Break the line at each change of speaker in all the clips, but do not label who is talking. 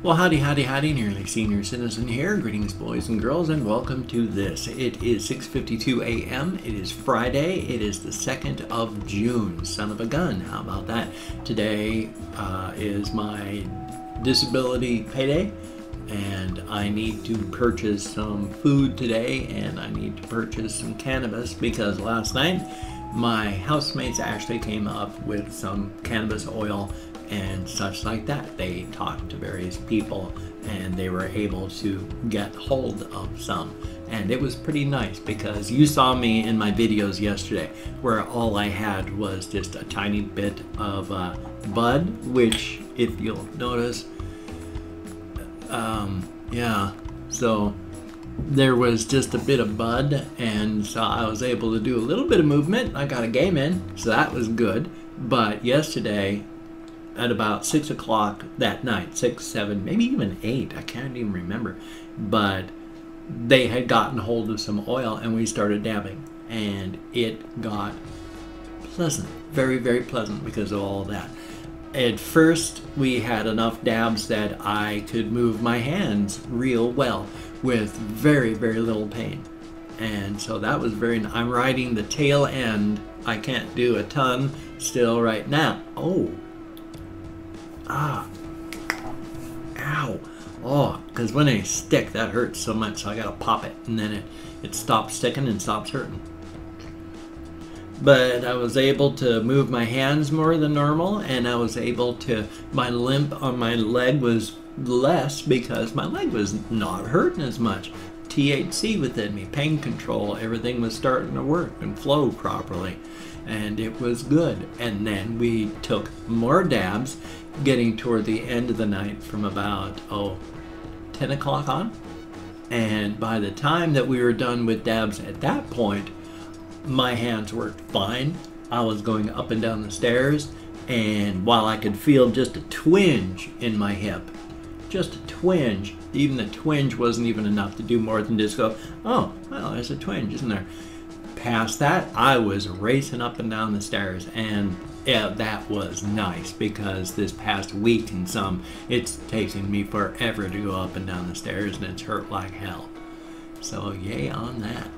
Well, howdy, howdy, howdy, nearly senior citizen here. Greetings, boys and girls, and welcome to this. It is 6:52 a.m. It is Friday. It is the 2nd of June. Son of a gun. How about that? Today is my disability payday, and I need to purchase some food today, and I need to purchase some cannabis because last night my housemates actually came up with some cannabis oil and such like that. They talked to various people and they were able to get hold of some, and it was pretty nice because you saw me in my videos yesterday where all I had was just a tiny bit of bud, which if you'll notice, so there was just a bit of bud, and so I was able to do a little bit of movement. I got a game in, so that was good. But yesterday at about 6 o'clock that night, 6, 7, maybe even 8, I can't even remember, but they had gotten hold of some oil and we started dabbing, and it got pleasant, very, very pleasant because of all that. At first we had enough dabs that I could move my hands real well with very, very little pain, and so that was very I'm riding the tail end. I can't do a ton still right now. Ow, because when they stick, that hurts so much, so I gotta pop it, and then it stops sticking and stops hurting. But I was able to move my hands more than normal, and I was able to, my limp on my leg was less because my leg was not hurting as much. THC within me, pain control, everything was starting to work and flow properly, and it was good. And then we took more dabs, getting toward the end of the night from about 10 o'clock on, and by the time that we were done with dabs at that point, my hands worked fine. I was going up and down the stairs, and while I could feel just a twinge in my hip, just a twinge, even the twinge wasn't even enough to do more than just go, oh, well, there's a twinge, isn't there? Past that, I was racing up and down the stairs, and yeah, that was nice because this past week and some, it's taken me forever to go up and down the stairs, and it's hurt like hell. So yay on that.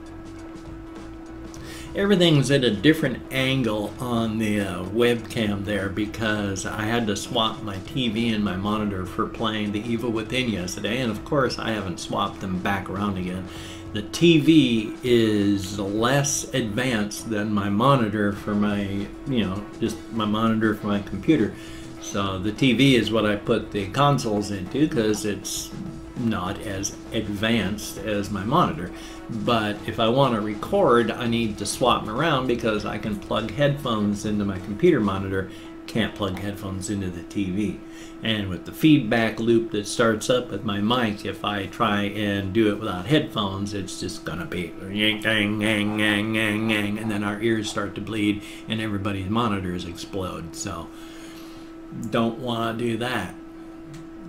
Everything's at a different angle on the webcam there because I had to swap my TV and my monitor for playing The Evil Within yesterday, and of course I haven't swapped them back around again. The TV is less advanced than my monitor for my, just my monitor for my computer. So the TV is what I put the consoles into because it's not as advanced as my monitor. But if I want to record, I need to swap them around because I can plug headphones into my computer monitor, can't plug headphones into the TV. And with the feedback loop that starts up with my mic, if I try and do it without headphones, it's just gonna be yang, gang, gang, gang, gang, gang, and then our ears start to bleed and everybody's monitors explode. So don't want to do that.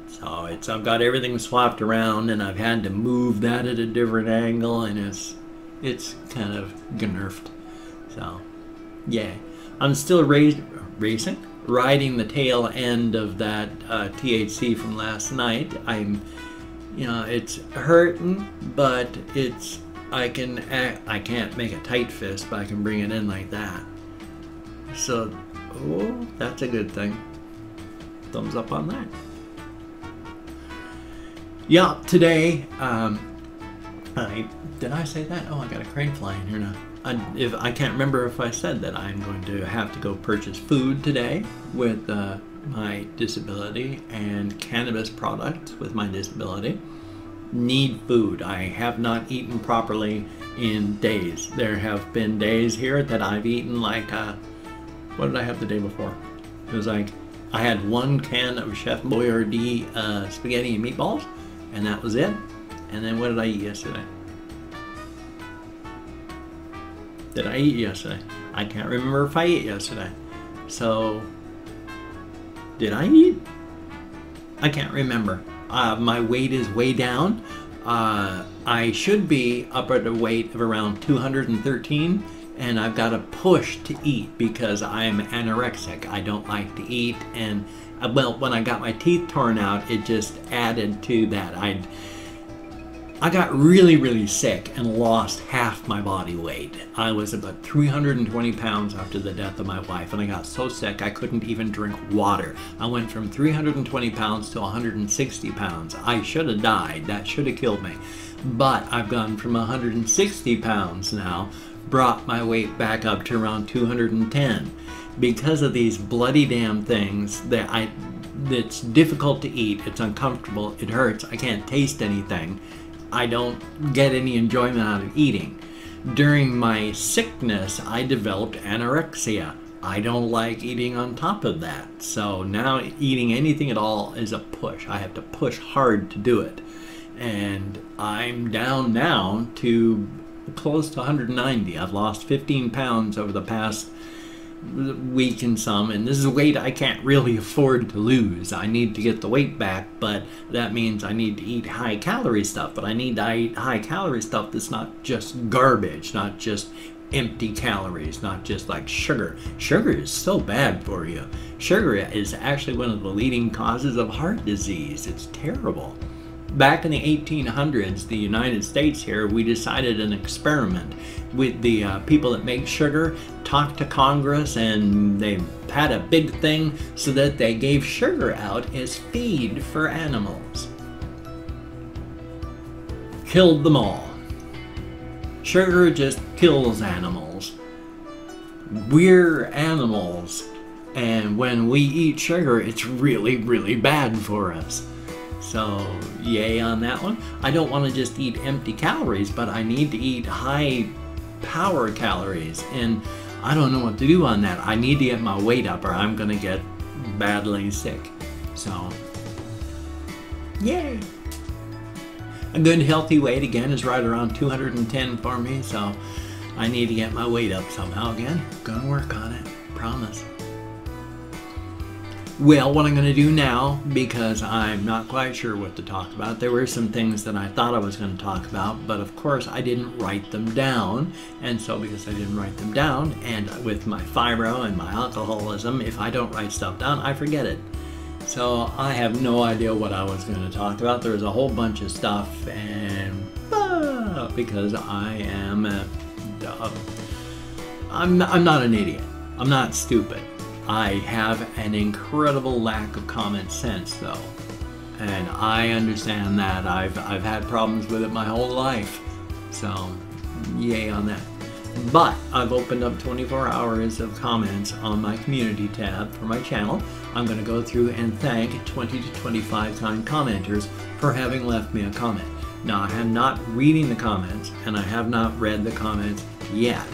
So I've got everything swapped around, and I've had to move that at a different angle, and it's kind of gnurfed. So yeah, I'm still riding the tail end of that THC from last night. It's hurting, but I can't make a tight fist, but I can bring it in like that. So, that's a good thing. Thumbs up on that. Yeah, today, did I say that? Oh, I got a crane flying here now. I can't remember if I said that I'm going to have to go purchase food today with my disability and cannabis products with my disability. Need food. I have not eaten properly in days. There have been days here that I've eaten like, what did I have the day before? It was like, I had 1 can of Chef Boyardee spaghetti and meatballs, and that was it. And then what did I eat yesterday? Did I eat yesterday? I can't remember if I ate yesterday. So, did I eat? I can't remember. My weight is way down. I should be up at a weight of around 213, and I've got to push to eat because I'm anorexic. I don't like to eat, and well, when I got my teeth torn out, it just added to that. I got really sick and lost half my body weight. I was about 320 pounds after the death of my wife, and I got so sick I couldn't even drink water. I went from 320 pounds to 160 pounds. I should have died. That should have killed me. But I've gone from 160 pounds now, brought my weight back up to around 210. Because of these bloody damn things that it's difficult to eat, it's uncomfortable, it hurts, I can't taste anything. I don't get any enjoyment out of eating. During my sickness, I developed anorexia. I don't like eating on top of that. So now eating anything at all is a push. I have to push hard to do it. And I'm down now to close to 190. I've lost 15 pounds over the past week and some, and this is weight I can't really afford to lose. I need to get the weight back, but that means I need to eat high calorie stuff, but I need to eat high calorie stuff that's not just garbage, not just empty calories, not just like sugar. Sugar is so bad for you. Sugar is actually one of the leading causes of heart disease. It's terrible. Back in the 1800s, the United States here, we decided an experiment with the people that make sugar, talked to Congress, and they had a big thing so that they gave sugar out as feed for animals. Killed them all. Sugar just kills animals. We're animals, and when we eat sugar, it's really bad for us. So, yay on that one. I don't want to just eat empty calories, but I need to eat high power calories, and I don't know what to do on that. I need to get my weight up or I'm going to get badly sick. So, yay! A good healthy weight again is right around 210 for me, so I need to get my weight up somehow again. Gonna work on it, promise. Well, what I'm going to do now, because I'm not quite sure what to talk about, there were some things that I thought I was going to talk about, but of course I didn't write them down, and so because I didn't write them down, and with my fibro and my alcoholism, if I don't write stuff down, I forget it. So I have no idea what I was going to talk about. There was a whole bunch of stuff, and because I am I'm not an idiot. I'm not stupid. I have an incredible lack of common sense, though, and I understand that. I've had problems with it my whole life, so yay on that. But I've opened up 24 hours of comments on my community tab for my channel. I'm going to go through and thank 20 to 25 kind commenters for having left me a comment. Now, I am not reading the comments, and I have not read the comments yet.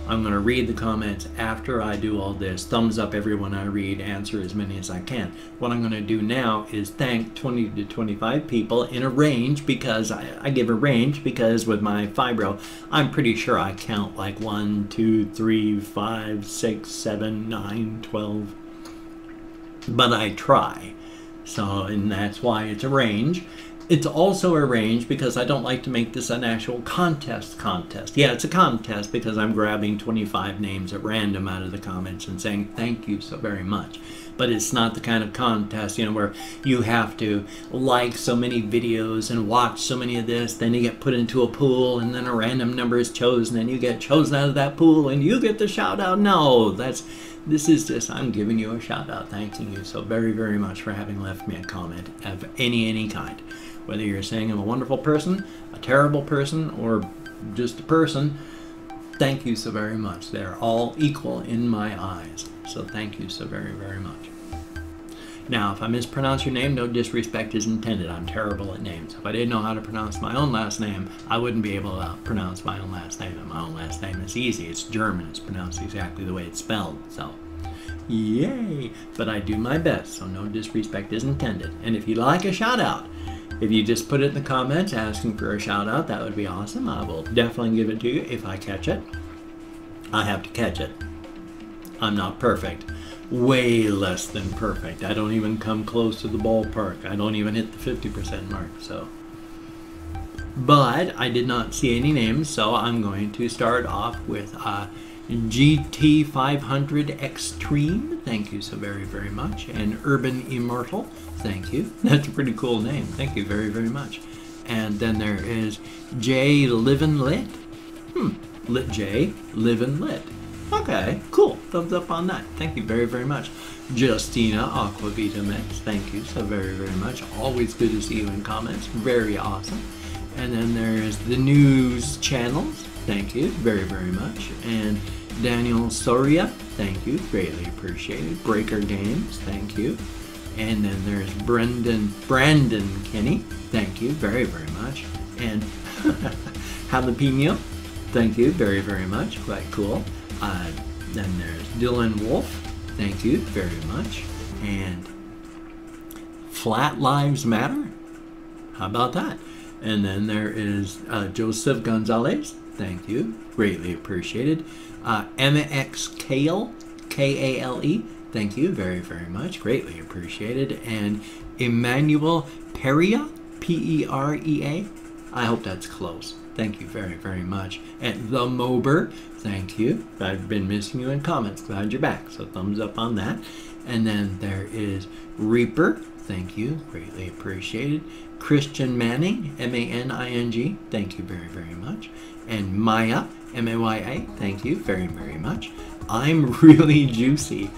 I'm going to read the comments after I do all this. Thumbs up everyone I read, answer as many as I can. What I'm going to do now is thank 20 to 25 people in a range, because I give a range because with my fibro, I'm pretty sure I count like 1, 2, 3, 5, 6, 7, 9, 12. But I try. So, and that's why it's a range. It's also a range because I don't like to make this an actual contest. Yeah, it's a contest because I'm grabbing 25 names at random out of the comments and saying thank you so very much. But it's not the kind of contest, you know, where you have to like so many videos and watch so many of this, then you get put into a pool and then a random number is chosen and you get chosen out of that pool and you get the shout out. No, this is just, I'm giving you a shout out, thanking you so very, very much for having left me a comment of any kind. Whether you're saying I'm a wonderful person, a terrible person, or just a person, thank you so very much. They're all equal in my eyes. So thank you so very, very much. Now, if I mispronounce your name, no disrespect is intended. I'm terrible at names. If I didn't know how to pronounce my own last name, I wouldn't be able to pronounce my own last name. And my own last name is easy. It's German. It's pronounced exactly the way it's spelled. So, yay! But I do my best, so no disrespect is intended. And if you like a shout out, if you just put it in the comments asking for a shout out, that would be awesome. I will definitely give it to you if I catch it. I have to catch it. I'm not perfect. Way less than perfect. I don't even come close to the ballpark. I don't even hit the 50% mark. So but I did not see any names, so I'm going to start off with GT500 Extreme. Thank you so very, very much. And Urban Immortal. Thank you. That's a pretty cool name. Thank you very, very much. And then there is J Livin' Lit. Lit J Livin' Lit. Okay, cool. Thumbs up on that. Thank you very, very much. Justina Aquavita Mix. Thank you so very, very much. Always good to see you in comments. Very awesome. And then there's the news channels. Thank you very, very much. And Daniel Soria. Thank you. Greatly appreciated. Breaker Games. Thank you. And then there's Brandon Kenny. Thank you very, very much. And Jalapeno. Thank you very, very much. Quite cool. Then there's Dylan Wolf. Thank you very much. And Flat Lives Matter. How about that? And then there is Joseph Gonzalez. Thank you. Greatly appreciated. MX Kale. Kale. Thank you very, very much. Greatly appreciated. And Emmanuel Perea. Perea. I hope that's close. Thank you very, very much. And The Mober, thank you. I've been missing you in comments. Glad you're back. So thumbs up on that. And then there is Reaper. Thank you. Greatly appreciated. Christian Manning, M-A-N-I-N-G. Thank you very, very much. And Maya, M-A-Y-A. Thank you very, very much. I'm really juicy.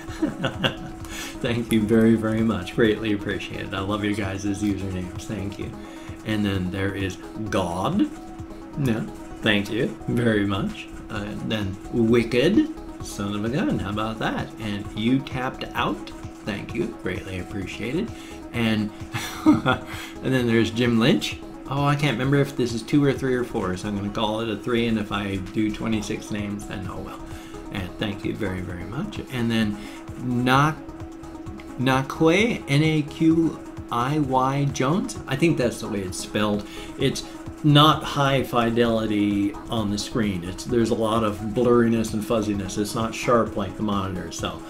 Thank you very, very much. Greatly appreciated. I love you guys' usernames. Thank you. And then there is God. No, thank you very much. Then Wicked, son of a gun, how about that? And You Tapped Out, thank you, greatly appreciated. And and then there's Jim Lynch. Oh, I can't remember if this is 2 or 3 or 4, so I'm going to call it a 3, and if I do 26 names, then oh well. And thank you very, very much. And then Nakwe, N-A-Q-I-Y Jones. I think that's the way it's spelled. It's not high fidelity on the screen. There's a lot of blurriness and fuzziness. It's not sharp like the monitor, so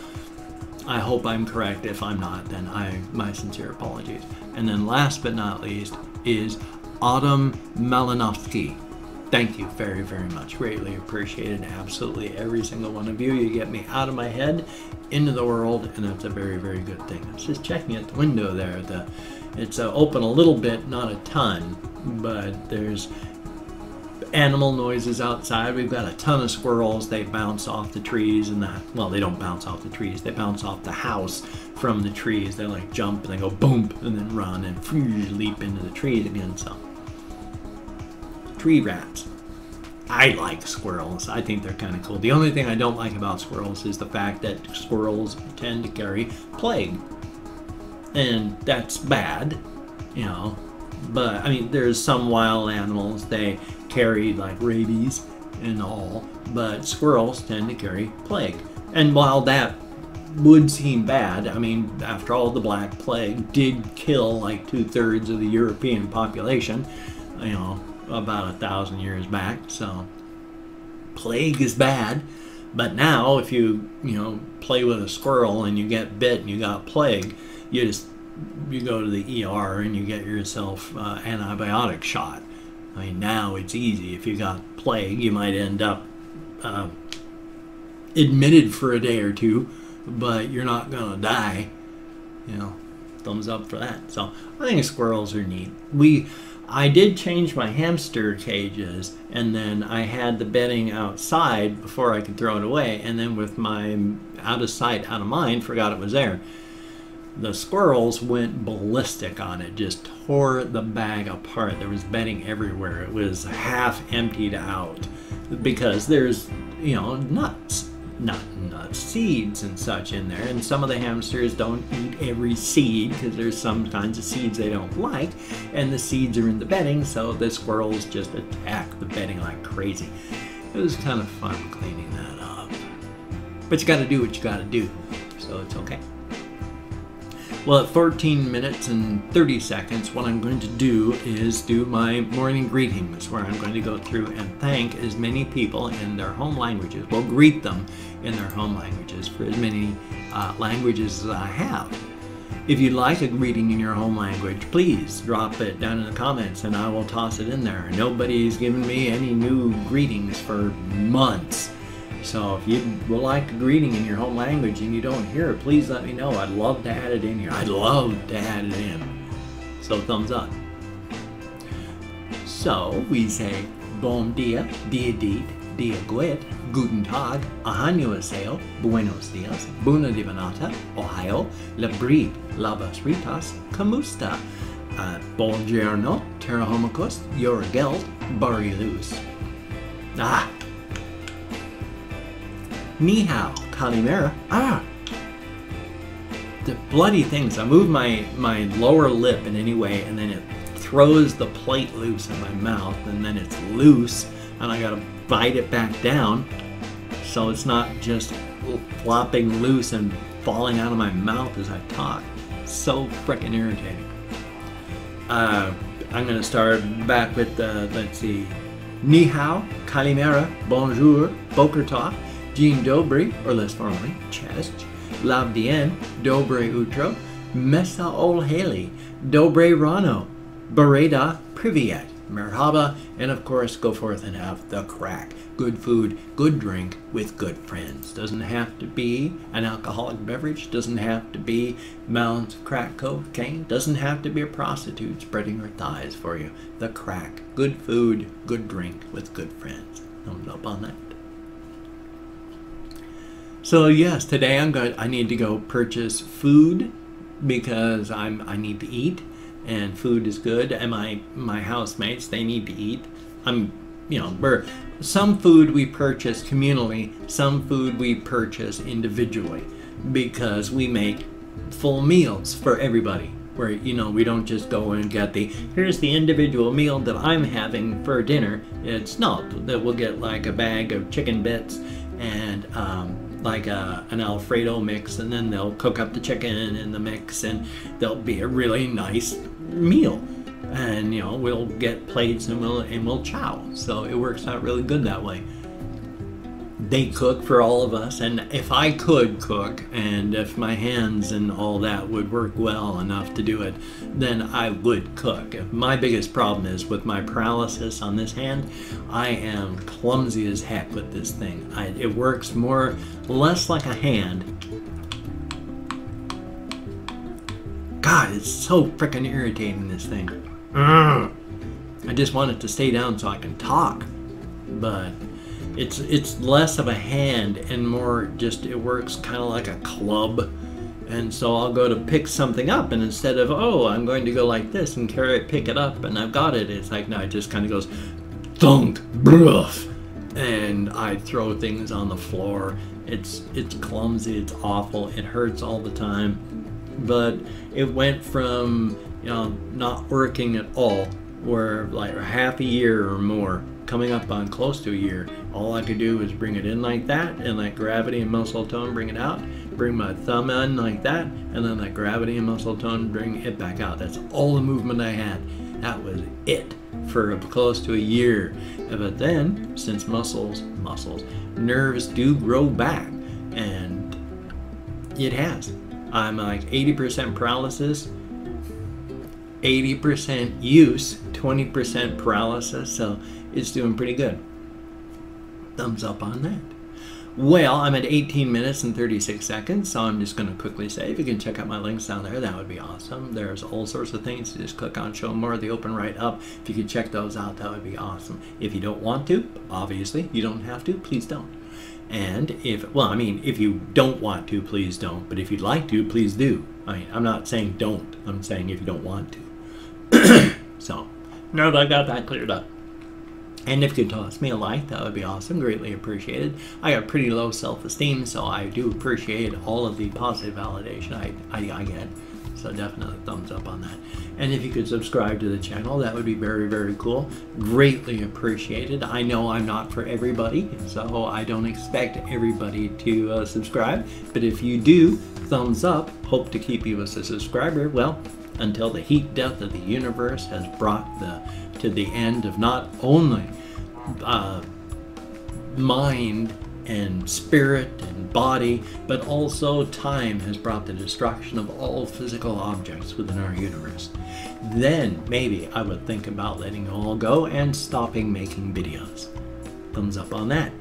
I hope I'm correct. If I'm not, then my sincere apologies. And then last but not least is Autumn Malinovsky. Thank you very, very much. Greatly appreciated. Absolutely every single one of you. You get me out of my head into the world, and that's a very, very good thing. I was just checking at the window there. It's open a little bit, not a ton, but there's animal noises outside. We've got a ton of squirrels. They bounce off the trees, and well, they don't bounce off the trees. They bounce off the house from the trees. They like jump and they go boom and then run and leap into the trees again. So tree rats. I like squirrels. I think they're kind of cool. The only thing I don't like about squirrels is the fact that squirrels tend to carry plague. And that's bad, you know. But, I mean, there's some wild animals, they carry like rabies and all. But squirrels tend to carry plague. And while that would seem bad, I mean, after all, the Black Plague did kill like 2/3 of the European population, you know, about 1,000 years back. So plague is bad, but now if you play with a squirrel and you get bit and you got plague, you go to the ER and you get yourself antibiotic shot. I mean, now it's easy. If you got plague, you might end up admitted for a day or two, but you're not gonna die. You know, thumbs up for that. So I think squirrels are neat. I did change my hamster cages, and then I had the bedding outside before I could throw it away, and then with my out of sight, out of mind, forgot it was there. The squirrels went ballistic on it, just tore the bag apart. There was bedding everywhere. It was half emptied out because there's, nuts, seeds and such in there, and some of the hamsters don't eat every seed because there's some kinds of seeds they don't like, and the seeds are in the bedding, so the squirrels just attack the bedding like crazy. It was kind of fun cleaning that up, but you got to do what you got to do, so it's okay. Well, at 14 minutes and 30 seconds, what I'm going to do is do my morning greetings, where I'm going to go through and thank as many people in their home languages. Well, greet them in their home languages for as many languages as I have. If you'd like a greeting in your home language, please drop it down in the comments and I will toss it in there. Nobody's given me any new greetings for months. So if you would like a greeting in your home language and you don't hear it, please let me know. I'd love to add it in here. I'd love to add it in. So thumbs up. So we say Bon dia, dia dit, dia guet, Guten Tag, Annyeonghaseyo, Buenos Dias, Bună Divanata, Ohio, Labrit, Labas Ritas, Kamusta, Buongiorno, Terahomokos, Your Geld, Barilus. Ni hao, Kalimera. The bloody things. I move my lower lip in any way and then it throws the plate loose in my mouth and then it's loose and I gotta bite it back down so it's not just flopping loose and falling out of my mouth as I talk. So frickin' irritating. I'm gonna start back with let's see. Ni hao, Kalimera, Bonjour, Boker Tov, Dzień dobry, or less formally, Cześć, Labdien, Dobre Utro, Mesa Ol Haley, Dobre Rano, Bereda, Privyet, Merhaba, and of course go forth and have the crack. Good food, good drink with good friends. Doesn't have to be an alcoholic beverage, doesn't have to be mounds of crack cocaine, doesn't have to be a prostitute spreading her thighs for you. The crack. Good food, good drink with good friends. Thumbs up on that. So yes, today I need to go purchase food because I need to eat and food is good, and my housemates, they need to eat. Some food we purchase communally, some food we purchase individually because we make full meals for everybody. Where, we don't just go and get here's the individual meal that I'm having for dinner. It's not that we'll get like a bag of chicken bits and like an Alfredo mix, and then they'll cook up the chicken in the mix and there'll be a really nice meal. And we'll get plates and we'll chow. So it works out really good that way. They cook for all of us, and if I could cook and if my hands and all that would work well enough to do it, then I would cook. My biggest problem is with my paralysis on this hand. I am clumsy as heck with this thing. It works less like a hand. God, it's so freaking irritating, this thing. I just want it to stay down so I can talk, but it's less of a hand and more just, it works kind of like a club. And so I'll go to pick something up, and instead of, I'm going to go like this and pick it up and I've got it, it's like, no, it just kind of goes thunk, bruff, and I throw things on the floor. It's clumsy, it's awful, it hurts all the time. But it went from not working at all, where like half a year or more, coming up on close to a year, all I could do was bring it in like that and let gravity and muscle tone bring it out, bring my thumb in like that, and then let gravity and muscle tone bring it back out. That's all the movement I had. That was it for close to a year. But then, since nerves do grow back, and it has. I'm like 80% paralysis, 80% use, 20% paralysis, so it's doing pretty good. Thumbs up on that. Well, I'm at 18 minutes and 36 seconds, so I'm just going to quickly say, if you can check out my links down there, that would be awesome. There's all sorts of things. Just click on Show More. They open right up. If you could check those out, that would be awesome. If you don't want to, obviously, you don't have to, please don't. And if you don't want to, please don't. But if you'd like to, please do. I'm not saying don't. I'm saying if you don't want to. So, now that I got that cleared up. And if you could toss me a like, that would be awesome. Greatly appreciated. I got pretty low self-esteem, so I do appreciate all of the positive validation I get. So definitely thumbs up on that. And if you could subscribe to the channel, that would be very, very cool. Greatly appreciated. I know I'm not for everybody, so I don't expect everybody to subscribe. But if you do, thumbs up. Hope to keep you as a subscriber. Well, until the heat death of the universe has brought to the end of not only mind and spirit and body, but also time has brought the destruction of all physical objects within our universe. Then maybe I would think about letting it all go and stopping making videos. Thumbs up on that.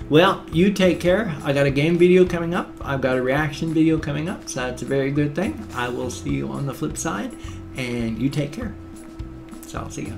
Well, you take care. I got a game video coming up. I've got a reaction video coming up, so that's a very good thing. I will see you on the flip side, and you take care. So I'll see you.